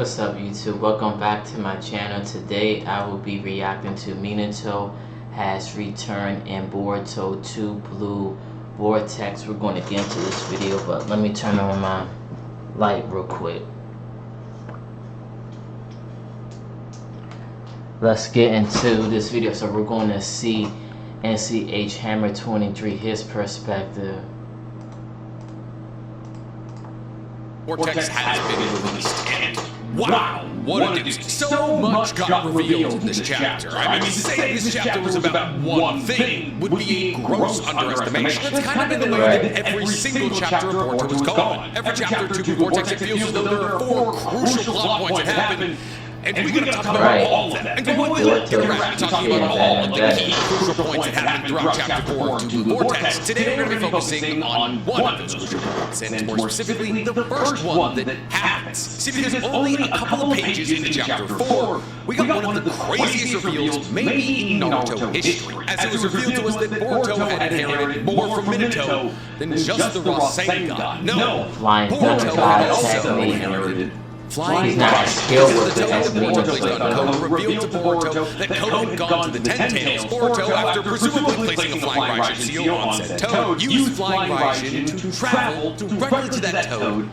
What's up YouTube? Welcome back to my channel. Today I will be reacting to Minato has returned in Boruto 2 Blue Vortex. We're going to get into this video, but let me turn on my light real quick. Let's get into this video. So we're going to see NCH Hammer 23, his perspective. Vortex has been released, and wow, what a doozy. So much got revealed in this chapter. I mean, to say this chapter was about one thing would be a gross underestimation. That's kind of been the way that every single chapter of Boruto was gone. Every chapter to Vortex, it feels as though there are 4 crucial plot points that happen. And we're going to talk about all of them. And go ahead, get around to talking about all of the key crucial points that happen throughout Chapter 4 of Vortex. Today we're going to be focusing on one of those crucial points, and more specifically, the first one that happens. See, because only a couple of pages into Chapter 4, we got one of the craziest reveals maybe in Naruto history, as it was revealed to us that Boruto had inherited more from Minato than just the Rasengan. No, Boruto had also inherited Flying skilled with the Code revealed to Boruto that Code had gone to the Ten Tails. Boruto, after presumably placing a Flying Raijin seal on said Toad, used Flying Raijin to travel directly to that Toad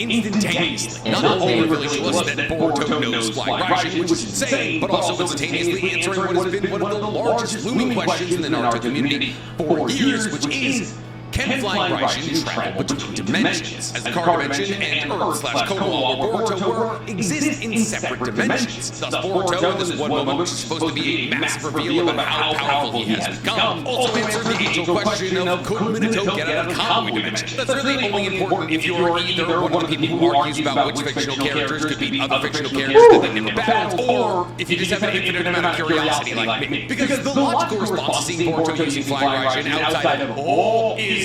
instantaneously. Not only revealing to us that Boruto knows Flying Raijin, which is insane, but also instantaneously answering what has been one of the largest looming questions in the Naruto community for years, which is, can Flying Raijin travel between dimensions? As the card dimension and Earth/Konoha, where Boruto exist in separate dimensions. Thus, Boruto, in this one moment, which is supposed to be a massive reveal about how powerful he has become, also answered the age-old question of could Minato get out of Kamui dimension? That's really only important if you're either one of the people who argues about which fictional characters could beat other fictional characters that they never battled, or if you just have an infinite amount of curiosity like me. Because the logical response to seeing Boruto using Flying Raijin outside of all is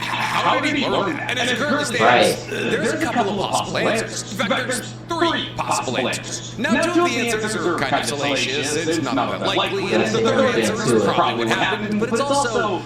how did he learn that? And as it currently stands, there's a couple of possible answers. In fact, there's 3 possible answers. Now, 2 of the answers are kind of salacious, it's not that likely, and the third answer is probably what happened, but it's also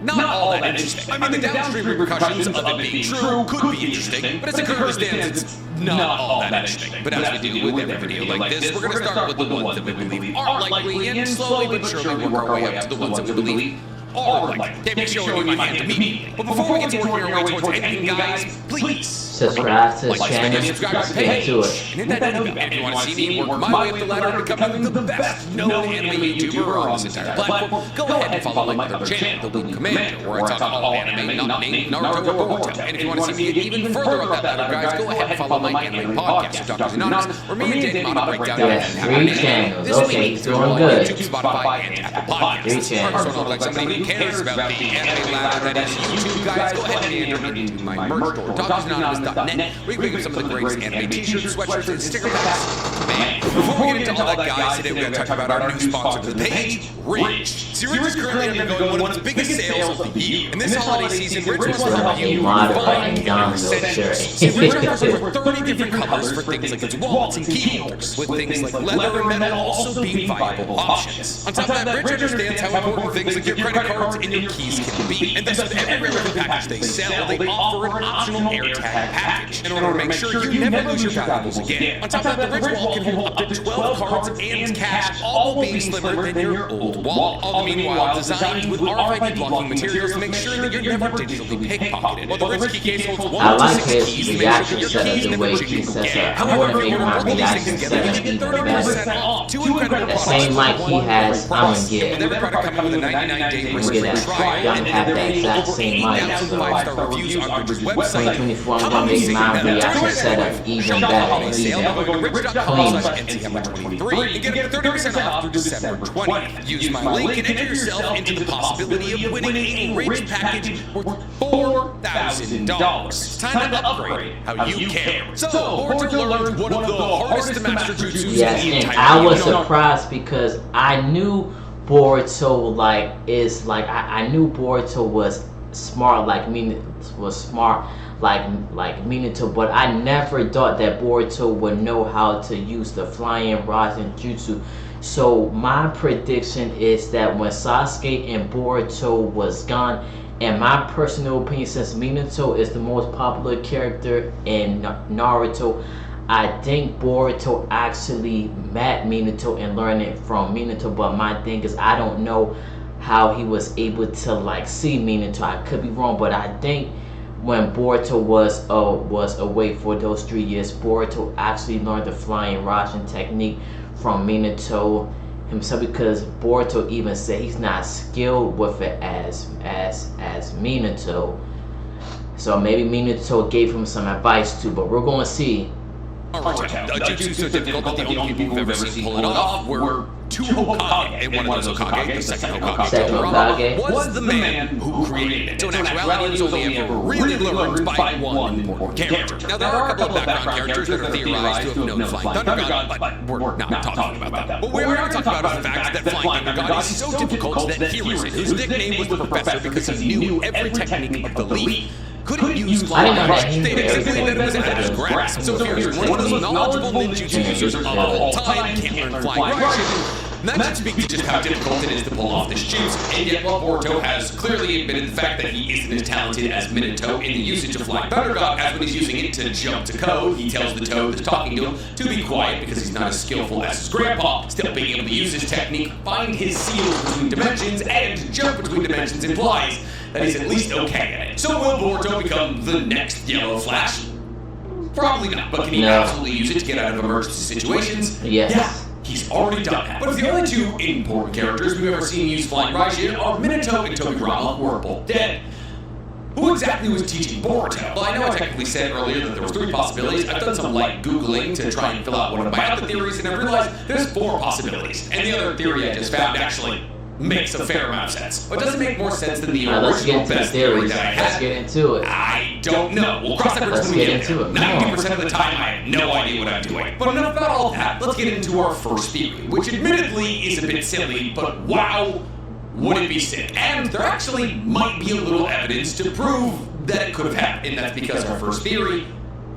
not all that interesting. I mean, the downstream repercussions of it being true could be interesting, but as it currently stands, it's not all that interesting. But as we do with every video like this, we're going to start with the ones that we believe are likely, and slowly but surely work our way up to the ones that we believe are likely. Make sure you leave my hand immediately. But before we get to working our way towards anything, guys, please subscribe to the channel, get to it. And hit that note bell if you want to see me work my way up the ladder to becoming the best known anime YouTuber on this entire platform. Go ahead and follow my other channel, The Loom Commander, where I talk about all anime not named Naruto or Boruto. And if you want to see me get even further up that ladder, guys, go ahead and follow my anime podcast with Doctors Anonymous, where me and Dan Minato break down anime. 3 channels. Okay, he's doing good. YouTube, Spotify, and Apple Podcasts. 3 channels. So like somebody who cares about the anime ladder that is YouTube, guys, go ahead and enter into my merch store, DoctorsAnonymous.net, where you can get some of the greatest anime t-shirts, sweatshirts, and sticker packs. Man, before we get into all that, guys, today we're going to talk about our new sponsor to the page, Ridge. See, Ridge is currently undergoing one of its biggest sales of the year. And this holiday season, Ridge wants to help you find your essentials. See, Ridge offers over 30 different colors for things like its wallets and key holders, with things like leather and metal also being viable options. On top of that, Ridge understands how important things like your credit cards and your keys can be, and thus with every relevant package they sell, they offer an optional AirTag package in order to make sure you never lose your valuables again. On top of that, the Ridge wallet can hold up to 12 cards and cash, all while being slimmer than your old wallet. All the meanwhile designed with RFID blocking materials to make sure that you're never digitally pickpocketed. While the Ridge key case holds 1 to 6 keys to make sure that your keys never change again. However, if you order all these things together, you get 30% off 2 incredible products. Same like he has, I'm gonna get. With every product coming with a 99-day risk-free trial, Y'all have that exact same mic. 5-star reviews on Ridge's website. 2024, I'm gonna make my reaction setup even better. Ridge.com/NCM23 and get 30% off through December 20th. Use my link and enter yourself into the possibility of winning a Ridge package worth $4,000. It's time to upgrade how you care. So, Boruto learned one of the hardest to master jutsus in the entire universe. Yes, and I was surprised because I knew Boruto I knew Boruto was smart like Minato, but I never thought that Boruto would know how to use the flying Rasen jutsu. So my prediction is that when Sasuke and Boruto was gone, in my personal opinion, since Minato is the most popular character in Naruto, I think Boruto actually met Minato and learned it from Minato, but my thing is I don't know how he was able to like see Minato. I could be wrong, but I think when Boruto was away for those 3 years, Boruto actually learned the flying Rasen technique from Minato himself, because Boruto even said he's not skilled with it as Minato. So maybe Minato gave him some advice too, but we're going to see. Jutsu so difficult that the only people we've ever seen pull it off were two Hokage, and one of those Hokage, the second Hokage, was the man who created it. So in actuality, he was only ever really learned by one important character. Now there are a couple of background characters that are theorized to have known Flying Thunder God, but we're not talking about that. What we are talking about is the fact that Flying Thunder God is so difficult that Hiruzen, whose nickname was the Professor because he knew every technique of the leaf, couldn't use flying rush. They accepted that it was at his grasp. So here's one of those knowledgeable ninjutsu users of all time can't learn flying rush. And that should speak to just how difficult it is to pull off this jutsu. And yet, while Boruto has clearly admitted the fact that he isn't as talented as Minato in the usage of Flying Thunder God, as when he's using it to jump to code, he tells the toad that's talking to him to be quiet because he's not as skillful as his grandpa. Still being able to use his technique, find his seals between dimensions, and jump between dimensions implies that he's at least okay at it. So will Boruto become the next Yellow Flash? Probably not, but can he absolutely use it to get out of emergency situations? Yes. Yeah. He's already done that. But the only two important characters we've ever seen use Flying Raijin are Minato and Tobirama, who are both dead. Who exactly was teaching Boruto? Well, I know I technically said earlier that there was 3 possibilities. I've done some light Googling to try and fill out one of my other theories, and I realized there's 4 possibilities. And the other theory I just found actually makes a fair amount of sense. But does it make more sense than the original best theory that I had? Let's get into it. I don't know. We'll cross that bridge when we get there. 90% of the time, I have no idea what I'm doing. But enough about all that. Let's get into our first theory, which admittedly is a bit silly, but wow, would it be sick. And there actually might be a little evidence to prove that it could have happened, and that's because our first theory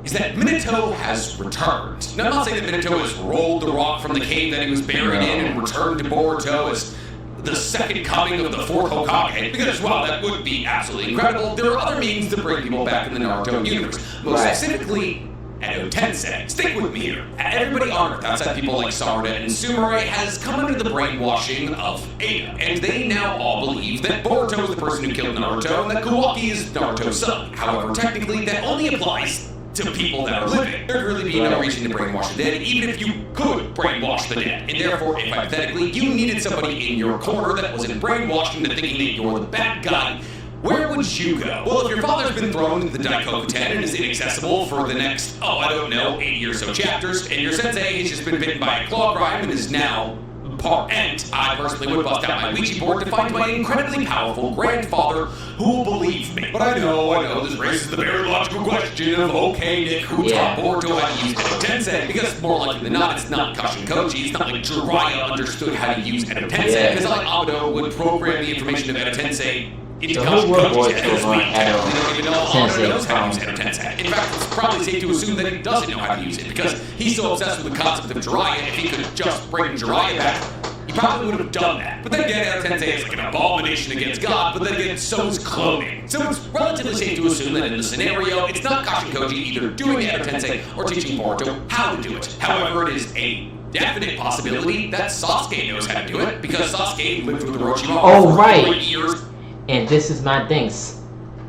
is that Minato has returned. Now, I'm not saying that Minato has rolled the rock from the cave that he was buried in and returned to Boruto as the second coming of the 4th Hokage, because while that would be absolutely incredible, there are other means to bring people back in the Naruto universe. Most specifically, Edo Tensei. Stick with me here. Everybody on Earth, outside people like Sarada and Sumire, has come under the brainwashing of Ada, and they now all believe that Boruto is the person who killed Naruto and that Kawaki is Naruto's son. However, technically, that only applies to people that are living. There'd really be no reason to brainwash the dead, even if you could brainwash the dead. And therefore, if hypothetically you needed somebody in your corner that wasn't brainwashed into thinking that you're the bad guy, where would you go? Well, if your father's been thrown into the Daikoku and is inaccessible for the next, 80 or so chapters, and your sensei has just been bitten by a claw grime and is now and I personally would bust out my Ouija board to find my incredibly powerful grandfather who will believe me. But I know, this raises the very logical question of, okay, Nick, who taught Boruto how to use Edo Tensei? Because more likely than not, it's not Kashin Koji, it's not like Jiraiya understood how to use Edo Tensei, because like Amado would program the information of Edo Tensei into Kashin Koji's head as we don't even know Amado knows how to use Edo Tensei. In fact, it's probably safe to assume that he doesn't know how to use it, because he's so obsessed with the concept of Jiraiya, if he could just bring Jiraiya back, he probably would have done that. But then again, Edo Tensei is like an abomination against God, but then again, so is cloning. So it's relatively safe to assume that in the scenario, it's not Kashin Koji either doing Edo Tensei or teaching Boruto how to do it. However, it is a definite possibility that Sasuke knows how to do it, because Sasuke lived with Orochimaru for 3 years. And this is my thing.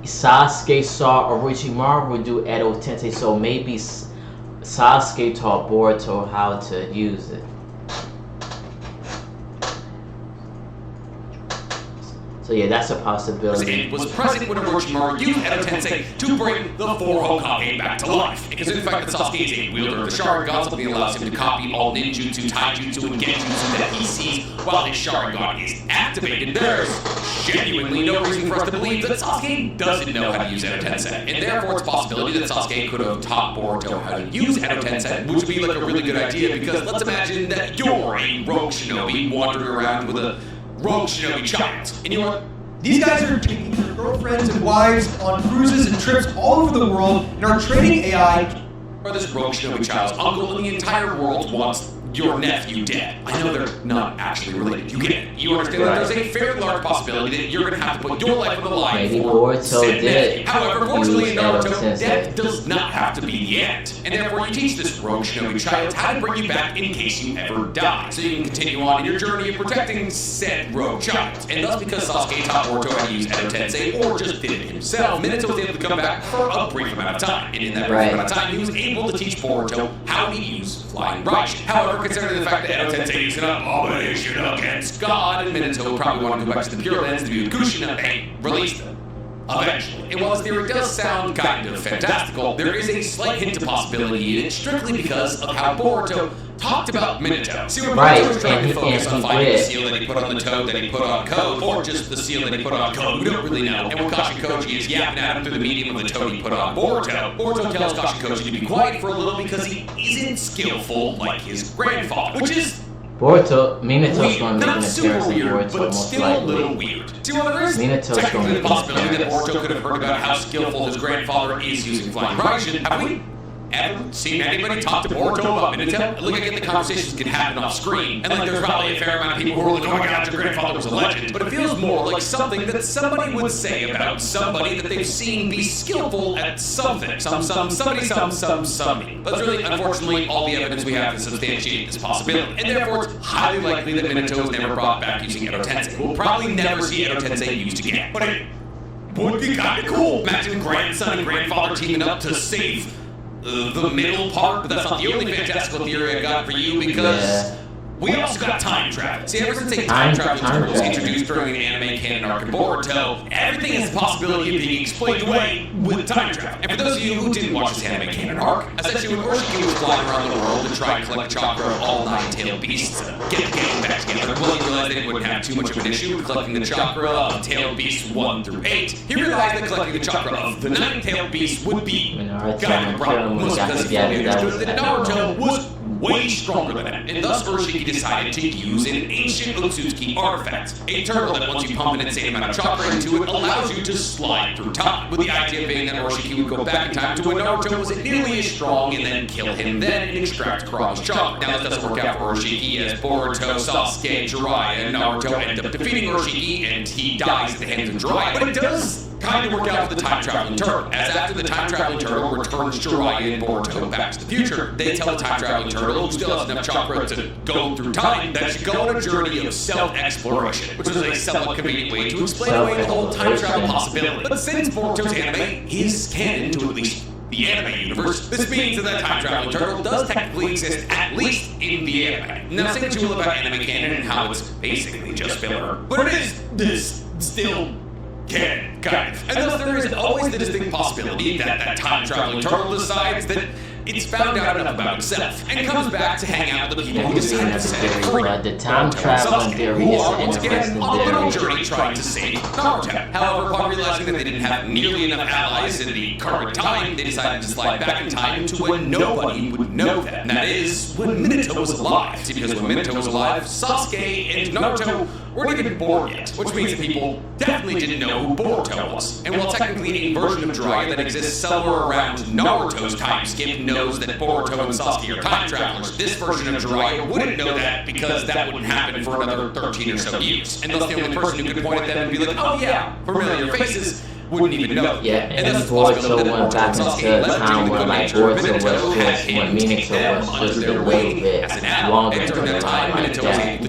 Sasuke saw Orochimaru do Edo Tensei, so maybe Sasuke taught Boruto how to use it. So yeah, that's a possibility. It was present when Orochimaru used Edo Tensei to bring the 4 Hokage back to life. Because in fact, that Sasuke is a wielder of the Sharingan, something that allows him to copy all ninjutsu, taijutsu, and genjutsu that he sees while his Sharingan is activated. There's genuinely no reason for us to believe that Sasuke doesn't know how to use Edo Tensei. And therefore, it's a possibility that Sasuke could have taught Boruto how to use Edo Tensei, which would be like a really good idea, because let's imagine that you're a rogue shinobi wandering around with a rogue shinobi child. And you're like, these guys are taking their girlfriends and wives on cruises and trips all over the world and are training AI. Or this rogue shinobi child's uncle, and the entire world wants your nephew dead. I know they're not actually related. You get it. You understand that there's a fairly large possibility that you're going to have to put your life on the line for said nephew. However, fortunately in Naruto, death does not have to be the end. And therefore you teach this rogue shinobi child how to bring you back in case you ever die. So you can continue on in your journey of protecting said rogue child. And thus because Sasuke taught Boruto how to use Edo Tensei or just did it himself, Minato was able to come back for a brief amount of time. And in that brief amount of time, he was able to teach Boruto how to use Flying Raishin. However, considering the fact that Edo Tensei is an abomination against God, and Minato would probably want to go back to the Pure Lands to be with Kushina, they released them. Eventually. And while his theory does sound kind of fantastical, there is a slight hint of possibility in it strictly because of how Boruto talked about Minato. See, when Boruto was trying to focus on finding the seal that he put on the toad that he put on Code, or just the seal that he put on Code, we don't really know. And when Kashikoji is yapping at him through the medium of the toad he put on Boruto, Boruto tells Kashikoji to be quiet for a little because he isn't skillful like his grandfather, which is Minato's going to make an not appearance super in weird, Boruto, but most still likely. a little weird. See, while there is Minato's technically the going to possibility that make an Boruto could have heard about how skillful his grandfather is using Flying Raishin, have we ever seen anybody talk to Boruto about Minato? Look, I get the conversations can happen off screen, and like there's probably a fair amount of people who are like, oh my god, your grandfather was a legend, but it feels more like something that somebody would say about somebody that they've seen be skillful at something. Somebody. But it's really, unfortunately, all the evidence we have to substantiate this possibility, and therefore it's highly likely that Minato is never brought back using Edo Tensei. We'll probably never see Edo Tensei used again, but it would be kind of cool. Imagine grandson and grandfather teaming up to save the middle part, but that's not the only fantastical theory I got for you because we also got time travel. See, ever since a time travel was introduced during an anime canon arc in Boruto, everything has the possibility of being explained away with time travel. And for those of you who didn't watch this anime canon arc, essentially when Urshiki was flying around the world to try and collect chakra of all nine-tailed beasts, get back together, well, he realized that he wouldn't have too much of an issue with collecting the chakra of tailed beasts 1 through 8. He realized that collecting the chakra of the nine-tailed beasts would be kind of a problem, mostly because he fully understood that Naruto was way stronger than him, and thus Urshiki decided to use an ancient Otsutsuki artifact, a turtle that once you pump an insane amount of chakra into it allows you to slide through time, with the idea being that Urshiki would go back in time to when Naruto wasn't nearly as strong and then kill him then and extract Kurama's chakra. Now this doesn't work out for Urshiki as Boruto, Sasuke, Jiraiya, and Naruto end up defeating Urshiki and he dies at the hands of Jiraiya, but it does kind of work out for the time-traveling turtle, as after the time-traveling turtle returns Jiraiya and Boruto back to the future, they tell the time-traveling turtle, who still has enough chakra to go through time, that should go on a journey of self-exploration, which is a somewhat convenient way to explain away the whole time-travel possibility. But since Boruto's anime is canon to at least the anime universe, this means that that time-traveling turtle does technically exist at least in the anime. Now, say what you will about anime canon and how it's basically just filler, but it is this still canon, kind of. And thus there is always the distinct possibility that that time-traveling turtle decides that it's found out enough about itself and comes back to hang out with the people who decide to set it free. The time traveling theory is an interesting on a little theory. journey trying to save Naruto. However, upon realizing that they didn't have nearly enough allies in the current time, they decided to slide back in time to when nobody would know that. And that is when Minato was alive. See, because when Minato was alive, Sasuke and Naruto weren't even born yet, which means that people definitely didn't know who Boruto was. And while technically a version of Jiraiya that exists somewhere around Naruto's time skip knows that Boruto and Sasuke are time travelers, this version of Jiraiya wouldn't know that because that wouldn't happen for another 13 or so years. And thus the only person who could point at them and be like, oh yeah, familiar faces, wouldn't even know. Yeah, and then Boruto went back into a time where like Boruto was just, when Minato was just a little bit longer than like that.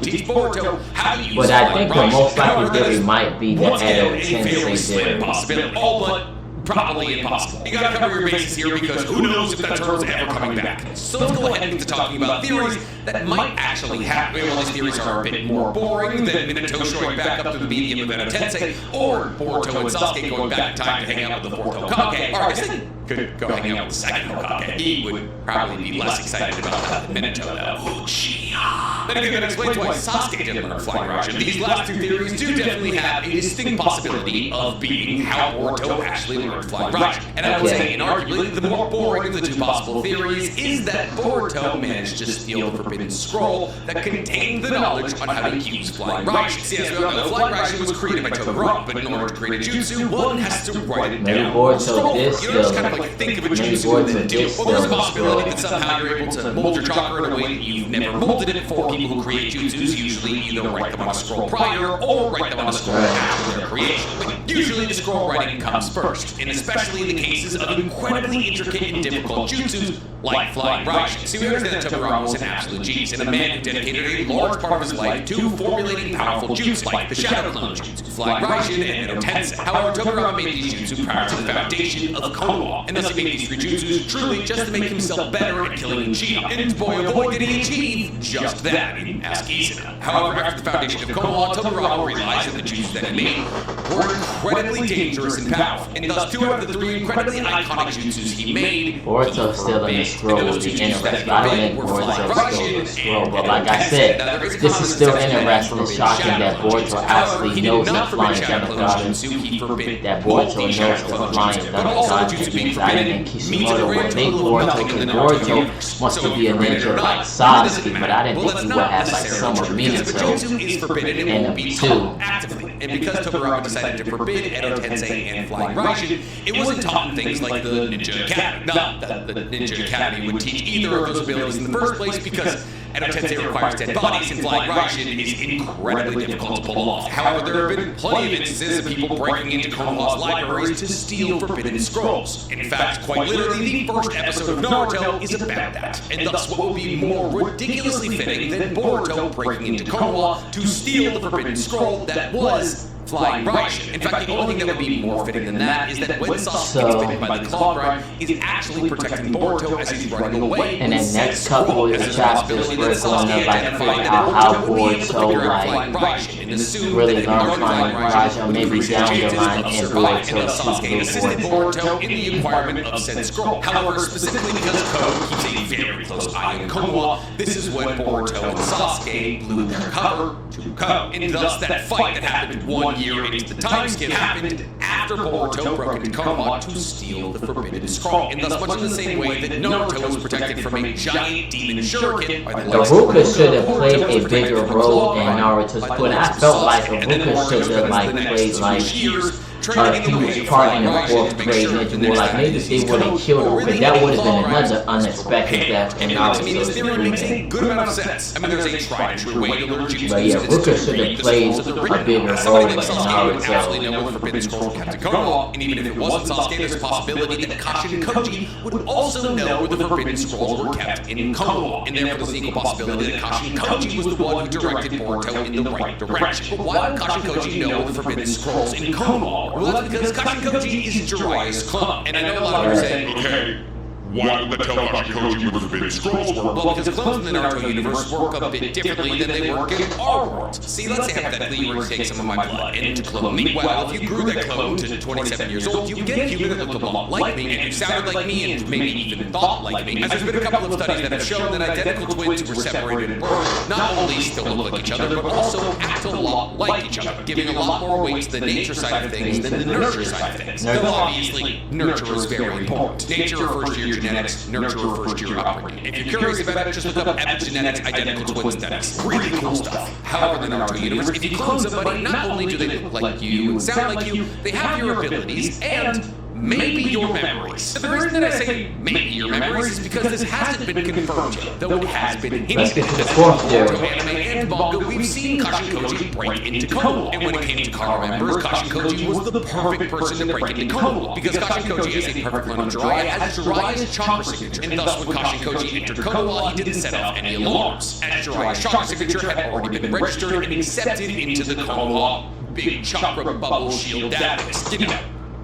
But I think the most likely theory might be the Edo Tensei theory. All but probably impossible. You gotta cover your bases here because who knows if that turtle's ever coming back. So let's go ahead and get to talking about theories that might actually happen. Well, these theories are a bit more boring than Minato showing back up to the medium of Edo Tensei, or Boruto and Sasuke going back in time to hang out with the fourth Hokage. Or I guess they could go hang out with the second Hokage. He would probably be less excited about that than Minato, though. Uchiha. Then again, that explains why Sasuke didn't learn Flying Raishin. These last two theories do definitely have a distinct possibility of being how Boruto actually learned Flying Raishin. And I would say, inarguably, the more boring of the two possible theories is that Boruto managed to steal the Forbidden Scroll that contained the knowledge on how to use Flying Raishin. See, as we all know, Flying Raishin was created by Todoroki, but in order to create a jutsu, one has to write it down. Boruto did steal like think of a Maybe jutsu Boruto and then do it. is Well, there's a still possibility that destroyed. somehow you're able to mold your chakra in a way that you've never molded it before. People who create jutsus usually either write them on a scroll prior or write them on a scroll after their creation. But usually the scroll writing comes first, and especially in the cases of incredibly intricate and difficult jutsus like Flying Raishin. See, we understand that Tobirama was an absolute genius and a man who dedicated a large part of his life to formulating powerful jutsu like the Shadow Clone Jutsu, Flying Raishin, and Minato Tensei. However, Tobirama made these jutsu prior to the foundation of Konoha, and thus he made these three jutsus truly just to make himself better at killing Uchiha. And boy oh boy did he achieve just that, ask Izuna. However, after the foundation of Konoha, Tobirama realized that the jutsus that he made were incredibly dangerous and powerful, and thus 2 out of the 3 incredibly iconic jutsus he made. Boruto's still in the scroll would be interesting. I don't think Boruto's still in the scroll, but like I said, this is still interesting and shocking that Boruto actually knows the flying demigod. That Boruto knows the flying demigod techniques. I didn't think Kishimoto would make Boruto, because Boruto wants to be a ninja like Sasuke, but I didn't think he would have like some of Minato in him too. Actively. And because Tobirama decided to forbid Edo Tensei and Flying Raishin, it wasn't taught in things like the Ninja Academy. Not that the Ninja Academy would teach either of those abilities in the first place, because Edo Tensei requires dead bodies and Flying Raishin is incredibly difficult to pull off. However, there have been plenty of instances of people breaking into Konoha's libraries to steal forbidden scrolls. In fact, quite literally, the first episode of Naruto is about that. And thus, what would be more ridiculously fitting than Boruto breaking into Konoha to steal the forbidden scroll that was Flying Raishin. In fact, the only thing that would be more fitting than that is that when Sasuke gets bitten by the claw grind, he's actually protecting Boruto as he's running away. And then next couple of chapters, we're going to like figure out how Boruto like really learn Flying Raishin, maybe down the line, and Boruto assisted Boruto in the acquirement of said scroll. However, specifically because Ko keeps a very close eye on Konoha, this is when Boruto and Sasuke blew their cover to Ko. And thus that fight that happened 1 year into the time skip happened after Boruto broke into Konoha to steal the forbidden scroll. And thus much in the same way that Naruto was protected from a giant demon shuriken by the Iruka should have played a bigger role in Naruto's point. I felt like Iruka should have like played like a huge part in the 4th grade Ninja War. Like maybe they would have killed him, because that would have been another unexpected death in Naruto's remake. Good amount of sense. I mean, there's a tried and true way to learn jutsu. But yeah, Iruka should have played a bigger role in Absolutely Naruto. know where the forbidden scroll kept in Konoha, and even if it wasn't Sasuke, there's a possibility that Kashi and Koji would also know where the forbidden scrolls were kept in Konoha, and therefore there's an equal possibility that Kashi and Koji was the one who directed Boruto in the right direction. But why would Kashi and Koji know the forbidden scrolls in Konoha? Well, that's because Kashi and Koji is Jiraiya's clone, and I know a lot of you are saying, Okay, why would that tell Kashi Koji where the forbidden scrolls were? well, because clones in the Naruto universe work a bit differently than they work in our world. See, let's say hypothetically you were to take some of my blood and to clone me. Well, if you grew that clone to 27 years old, you would get a human that looked a lot like me, and who sounded like me, and maybe even thought like me. As there's been a couple of studies that have shown that identical twins who were separated at birth not only still look like each other, but also act a lot like each other, giving a lot more weight to the nature side of things than the nurture side of things. Though obviously, nurture is very important. Nature refers to your genetics, nurture refers to your upbringing. If you're curious about it, just look up epigenetics, identical twin studies. Really cool stuff. However, in the Naruto universe, if you clone somebody, not only do they look like you and sound like you, they have your abilities and maybe your memories. The reason that I say maybe your memories is because this hasn't been confirmed yet, though it has been hinted. Let's get to the 4th Naruto theory. anime and manga, we've seen Kashi and Koji break into Konoha, and when it came to Kara members, Kashi and Koji was the perfect person to break into Konoha, because Kashi and Koji is a perfect clone of Jiraiya, as Jiraiya's chakra signature, and thus when Kashi and Koji entered Konoha, he didn't set off any alarms, as Jiraiya's chakra signature had already been registered and accepted into the Konoha big chakra bubble shield database. You know,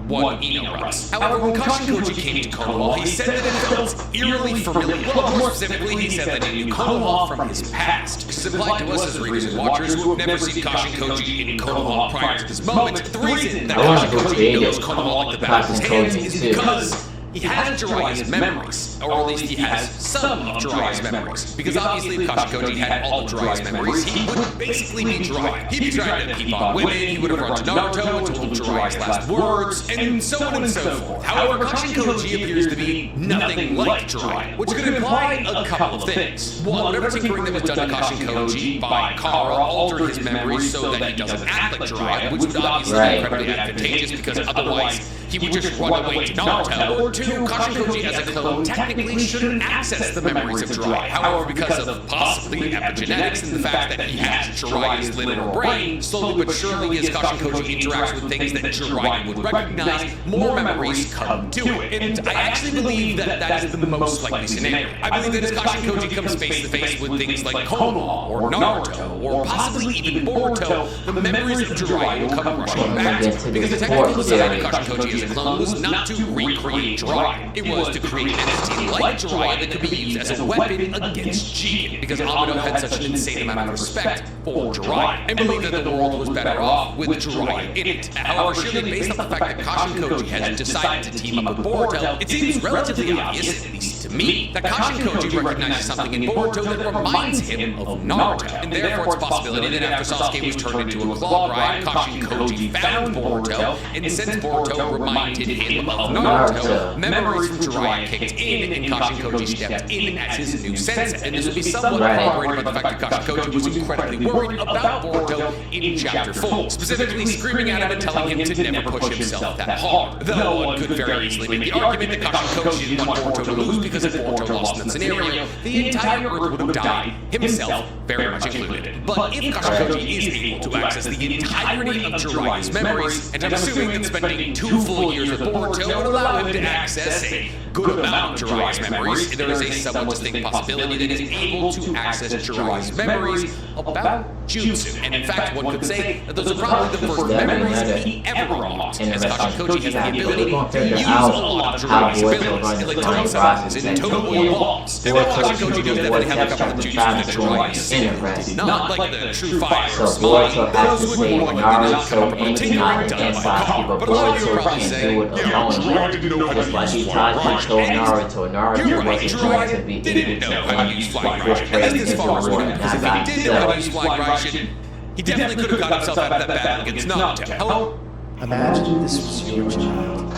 one Eno runs. However, when Kashi and Koji came to Konoha, he said that it felt eerily familiar. Well, more specifically, he said that he knew Konoha from his past. This is implied to us as readers and watchers who have never seen Kashi and Koji in Konoha prior to this moment. The reason that Kashi and Koji knows Konoha like the back of his hands is because he has Jiraiya's memories, or at least he has some of Jiraiya's memories. Because obviously, if Kashi Koji had all of Jiraiya's memories, he would basically be Jiraiya. He'd be trying to peep on women, he would have run to Naruto and told him Jiraiya's last words, and so on and so forth. However, Kashi Koji appears to be nothing like Jiraiya, which could imply a couple of things. One, whatever tinkering that was done to Kashi Koji by Kara altered his memories so that he doesn't act like Jiraiya, which would obviously be incredibly advantageous, because otherwise he would just run away to Naruto. Or 2, Kashinkoji as a clone technically shouldn't access the memories of Jiraiya. However, because of possibly epigenetics and the fact that he has Jiraiya's literal brain, slowly but surely as Kashinkoji interacts with things that Jiraiya would recognize, more memories come to it. And I actually believe that that is the most likely scenario. I believe that as Kashinkoji comes face to face with things like Konoha or Naruto or possibly even Boruto, the memories of Jiraiya will come rushing back. Because the technical design of Kashinkoji as a clone was not to recreate Jiraiya. It was to create an entity like Jiraiya that could be used as a weapon against Jigen. Because Amado had such an insane amount of respect for Jiraiya and believed that the world was better off with Jiraiya in it. However, surely based on the fact that Kashinkoji has decided to team up with Boruto, it seems relatively obvious, at least to me, that Kashinkoji recognizes something in Boruto that reminds him of Naruto. And therefore it's a possibility that after Sasuke was turned into a claw bride, Kashinkoji found Boruto, and since Boruto reminded him of Naruto, memories from Jiraiya kicked in, and Kashinkoji stepped in as his new sensei. And this would be somewhat corroborated by the fact that Kashinkoji was incredibly worried about Boruto in Chapter 4, specifically screaming at him and telling him to never push himself that hard. Though one could very easily make the argument that Kashinkoji didn't want Boruto to lose because if Boruto lost in that scenario, the entire Earth would have died, himself very much included. But if Kashinkoji is able to access the entirety of Jiraiya's memories, and I'm assuming that spending 2 full years with Boruto would allow him to access a good amount of Jiraiya's memories, there is a somewhat distinct possibility that he's able to access Jiraiya's memories about Jutsu. And in fact, one could say that those are probably the first memories he ever unlocked, as Kashinkoji has the ability to use a lot of Jiraiya's abilities, like total summons and total oil balls. And while Kashinkoji does definitely have a couple of jutsu that Jiraiya did not, like the true fire or smite, those would more likely not come from a tinkering done by a car. But a lot of you would probably say, Jiraiya didn't know how to use flying Raijin. You're right, Jiraiya didn't know how to use flying Raijin. And this far as what because if he did know how to use flying Raijin, he definitely could have got himself out of that battle against Minato. However, imagine this was your child.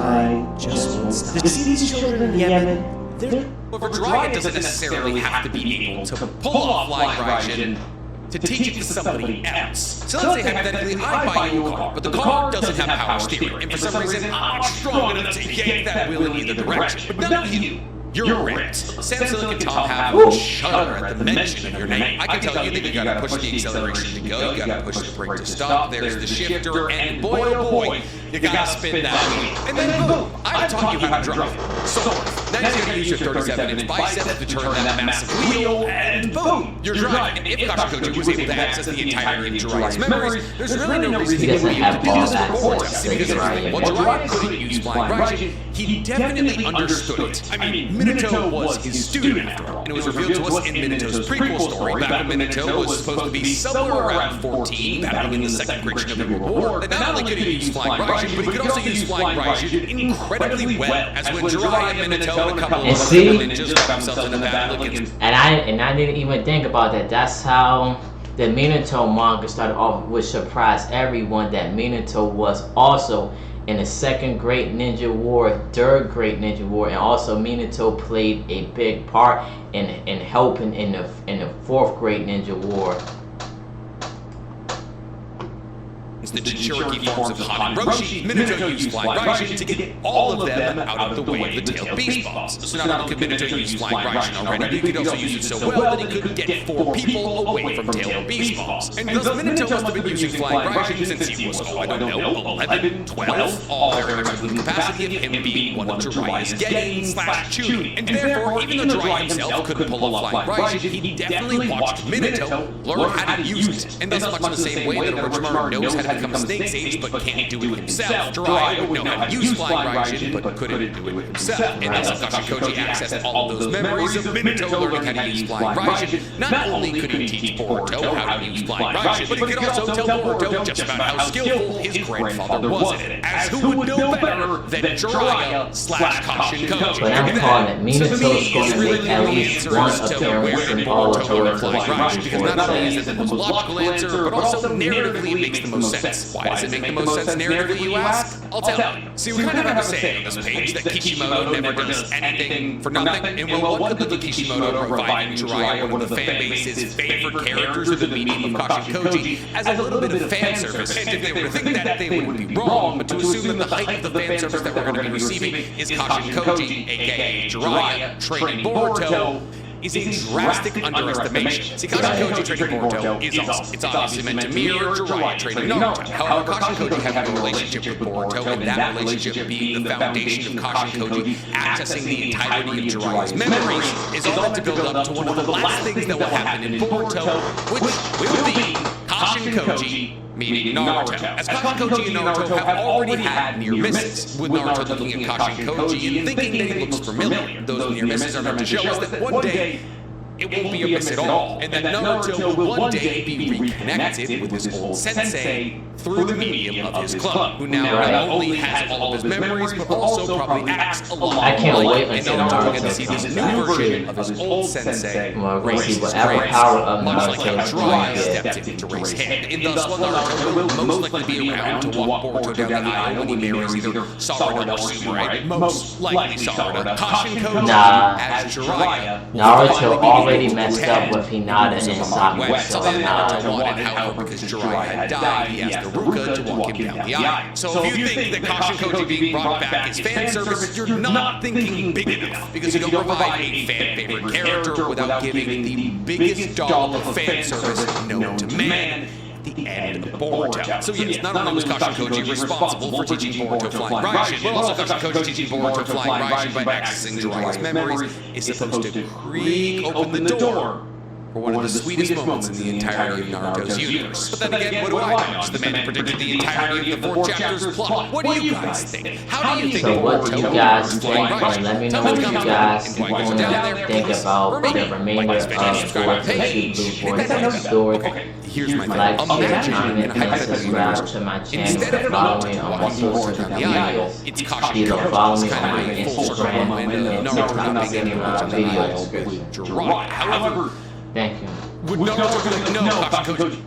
I just won't stop. To see these children in Yemen, they're... However, Jiraiya doesn't necessarily have to be able to pull off flying Raijin to teach it to somebody else. So let's say hypothetically I buy you a car, but the car doesn't have power steering, and for some reason I'm strong enough to yank that wheel in either direction. But not you. You're ripped. Sam Silk and Tom have a shudder at the mention of your name. I can tell you that you gotta push the acceleration to go, you gotta push the brake to stop, there's the shifter, and boy oh boy, you gotta spin that wheel. And then boom, I taught you how to drive. So, now you gotta use your 37-inch biceps to turn that massive wheel, and boom, you're driving. And if Kashinkoji was able to access the entirety of Jiraiya's memories, there's really no reason he wouldn't be able to do this with Vortex. Because while Jiraiya couldn't use flying Raijin, he definitely understood it. I mean, Minato was his student after all, and it was revealed to us in Minato's prequel story back when Minato was supposed to be somewhere around 14, battling in the second great Shinobi War, that not only could he use flying Raijin, but he could also use flying Raijin incredibly well, as when Jiraiya, Minato, and a couple of other ninjas got themselves in a battle against... And I didn't even think about that. That's how the Minato manga started off, which surprised everyone that Minato was also in the second Great Ninja War, third Great Ninja War, and also Minato played a big part in helping in the fourth Great Ninja War. The Jinchuriki forms of Han and Roshi, Minato used flying Raijin to get all of them out of the way of the tailed beast boss. So not only could Minato use flying Raijin already, but he could also use it so well that he could get 4 people away from tailed beast boss. And thus Minato must have been using flying Raijin since he was, I don't know, 11, 12, all very much within the capacity of him being one of Jiraiya's Genin/Chunin. And therefore, even though Jiraiya himself couldn't pull off flying Raijin, he definitely watched Minato learn how to use it. And thus much in the same way that Orochimaru knows how to become Snake Sage but can't do it himself, Jiraiya would know how to use flying Raijin but couldn't do it himself. And thus Kashinkoji accessed all of those memories of Minato learning how to use flying Raijin. Not only could he teach Boruto how to use flying Raijin, but he could also tell Boruto just about how skillful his grandfather was at it. As who would know better than Jiraiya/Kashinkoji? But I'm calling it Minato's going to make at least one appearance in all of Boruto's because not only is it the most logical answer, but also narratively it makes the most sense. sense. Why does it make the most sense narratively, you ask? I'll tell you. See, we kind of have a saying on this page that Kishimoto never does anything for nothing, and while one could look at Kishimoto reviving Jiraiya, one of the fan base's favorite characters with the medium of Kashin Koji, as a little bit of fan service, and if they were to think that, they wouldn't be wrong, but to assume that the height of the fan service that we're going to be receiving is Kashin Koji, aka Jiraiya, training Boruto, is a drastic underestimation. See, Kashin Koji training Boruto is awesome. It's obviously meant to mirror Jiraiya training Naruto. However, Kashin Koji having a relationship with Boruto, and that relationship being the foundation of Kashin Koji accessing the entirety of Jiraiya's memories, is all meant to build up to one of the last things that will happen in Boruto, which will be Kashin Koji meeting Naruto. As Kashin Koji and Naruto have already had near misses, with Naruto looking at Kashin Koji and thinking that he looks familiar. Those near misses are meant to show us that one day it won't be a miss at all, and that Naruto will one day be reconnected with his old sensei through the medium of his club, who now not only has all of his memories, but also probably acts a lot like, and Naruto will get to see this new version of his old sensei raise his grades, much like how Jiraiya stepped in to raise him. In thus, while Naruto will most likely be around to walk Boruto down the aisle when he marries either Sarada or Sumire, most likely Sarada, Kashin Koji as Jiraiya. Naruto already messed up with Hinata and Sakura, so Naruto wanted, however, because Jiraiya had died, he asked Ruka to walk him down the aisle. So if you think that Kashin Koji being brought back is fan service, you're not thinking big enough, because you don't provide a fan-favorite character without giving the biggest dollop of fan service known to man, the end of Boruto. So yes, not only was Kashin Koji responsible for teaching Boruto Flying Raijin, but also Kashin Koji teaching Boruto Flying Raijin by accessing Jiraiya's memories is supposed to creak open the door for one of the sweetest moments in the entirety of Naruto's universe. But then again, what do I know? It's the man who predicted the entirety of the 4 chapters plot. What do you guys think? How do you think what do you guys think? Let me know what you guys think about the remainder of Vortex story. Here's my like, imagine in a hypothetical to my channel, follow me on social media, it's Kashin either follow me on my Koji Instagram, video description. However, thank you. would Naruto be like, no, Kashin Koji,